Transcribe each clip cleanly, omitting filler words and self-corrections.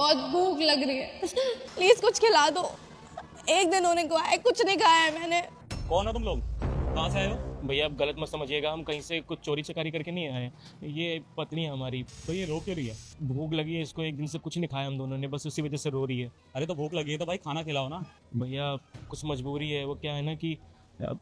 बहुत भूख लग रही है, प्लीज कुछ खिला दो। एक दिन होने को आए, कुछ नहीं खाया है मैंने। कौन हो तुम लोग, कहाँ से आए हो? भैया आप गलत मत समझिएगा, हम कहीं से कुछ चोरी चकारी करके नहीं आए हैं। ये पत्नी है हमारी। तो ये रो क्यों रही है? भूख लगी है इसको, एक दिन से कुछ नहीं खाया हम दोनों ने, बस उसी वजह से रो रही है। अरे तो भूख लगी है तो भाई खाना खिलाओ ना। भैया कुछ मजबूरी है, वो क्या है ना कि अब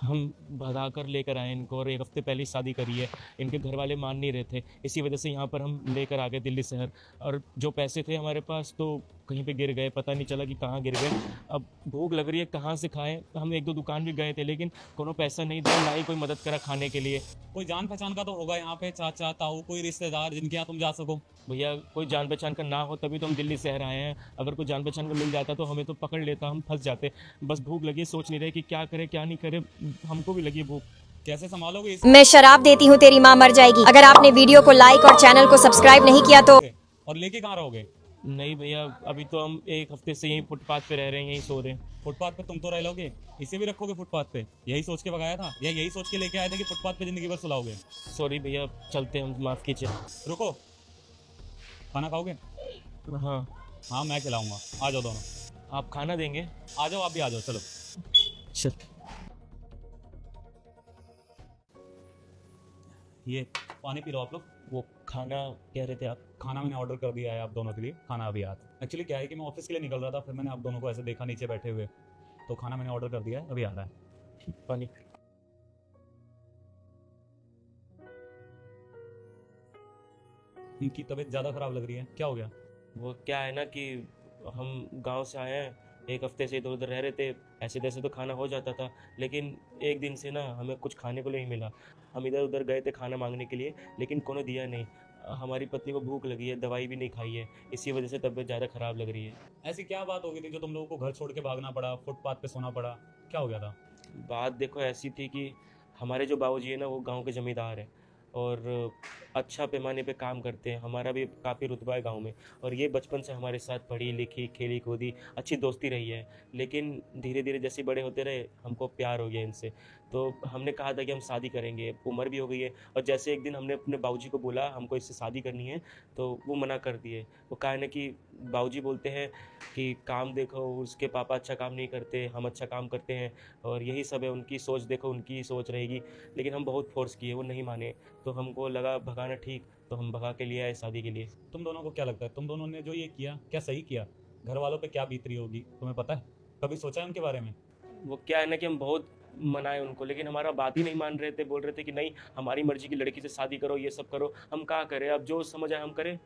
हम भगा कर लेकर आए इनको, और एक हफ्ते पहले ही शादी करी है। इनके घर वाले मान नहीं रहे थे, इसी वजह से यहाँ पर हम लेकर आ गए दिल्ली शहर। और जो पैसे थे हमारे पास तो कहीं पे गिर गए, पता नहीं चला कि कहाँ गिर गए। अब भूख लग रही है, कहाँ से खाएं। हम एक दो दुकान भी गए थे लेकिन कोनो पैसा नहीं था, ना ही कोई मदद करा खाने के लिए। कोई जान पहचान का तो होगा यहाँ पे, चाचा ताऊ कोई रिश्तेदार जिनके यहाँ तुम जा सको। भैया कोई जान पहचान का ना हो तभी तो हम दिल्ली शहर आए हैं। अगर कोई जान पहचान का मिल जाता तो हमें तो पकड़ लेता, हम फंस जाते। बस भूख लगी, सोच नहीं रहे कि क्या करे क्या नहीं करे, हमको भी लगी भूख। कैसे संभालोगे इस? मैं शराब देती हूँ तेरी माँ मर जाएगी। अगर आपने वीडियो को लाइक और चैनल को सब्सक्राइब नहीं किया तो। और लेके कहाँ रहोगे? नहीं भैया, अभी तो हम एक हफ्ते से यहीं फुटपाथ पे रह रहे हैं, यहीं सो रहे हैं। फुटपाथ पे तुम तो रह लोगे, इसे भी रखोगे फुटपाथ पे? यही सोच के भगाया था या यही सोच के लेके आए थे कि फुटपाथ पे जिंदगी भर सुलाओगे? सॉरी भैया, चलते हैं हम, माफ़ कीजिए। रुको, खाना खाओगे? हाँ। हाँ मैं खिलाऊंगा, आ जाओ दोनों। आप खाना देंगे? आ जाओ, आप भी आ जाओ, चलो। चल। ये पानी पी लो आप लोग। वो खाना कह रहे थे आप? खाना मैंने ऑर्डर कर दिया है आप दोनों के लिए, खाना अभी आता। एक्चुअली क्या है कि मैं ऑफिस के लिए निकल रहा था, फिर मैंने आप दोनों को ऐसे देखा नीचे बैठे हुए, तो खाना मैंने ऑर्डर कर दिया है, अभी आ रहा है। पानी। इनकी तबीयत ज़्यादा ख़राब लग रही है, क्या हो गया? वो क्या है ना कि हम गांव से आए हैं, एक हफ्ते से इधर उधर रह रहे थे। ऐसे तैसे तो खाना हो जाता था, लेकिन एक दिन से ना हमें कुछ खाने को नहीं मिला। हम इधर उधर गए थे खाना मांगने के लिए, लेकिन कोनो दिया नहीं। हमारी पत्नी को भूख लगी है, दवाई भी नहीं खाई है, इसी वजह से तबीयत ज़्यादा ख़राब लग रही है। ऐसी क्या बात हो गई थी जो तुम लोगों को घर छोड़ के भागना पड़ा, फुटपाथ पे सोना पड़ा, क्या हो गया था? बात देखो ऐसी थी कि हमारे जो बाबूजी है ना, वो गांव के ज़मींदार हैं और अच्छा पैमाने पे काम करते हैं। हमारा भी काफ़ी रुतबा है गांव में, और ये बचपन से हमारे साथ पढ़ी लिखी, खेली कूदी, अच्छी दोस्ती रही है। लेकिन धीरे धीरे जैसे बड़े होते रहे, हमको प्यार हो गया इनसे, तो हमने कहा था कि हम शादी करेंगे, उम्र भी हो गई है। और जैसे एक दिन हमने अपने बाबूजी को बोला हमको इससे शादी करनी है, तो वो मना कर दिए। वो कहा है ना कि बाबूजी बोलते हैं कि काम देखो, उसके पापा अच्छा काम नहीं करते, हम अच्छा काम करते हैं, और यही सब है। उनकी सोच देखो, उनकी ही सोच रहेगी। लेकिन हम बहुत फोर्स किए, वो नहीं माने, तो हमको लगा भगाना ठीक, तो हम भगा के लिए आए शादी के लिए। तुम दोनों को क्या लगता है, तुम दोनों ने जो ये किया क्या सही किया? घर वालों पे क्या बीत रही होगी तुम्हें पता है? कभी सोचा है उनके बारे में? वो क्या है ना कि हम बहुत मनाए उनको, लेकिन हमारा बात ही नहीं मान रहे थे। बोल रहे थे कि नहीं, हमारी मर्जी की लड़की से शादी करो, ये सब करो। हम क्या करें, अब जो समझ आए हम करें।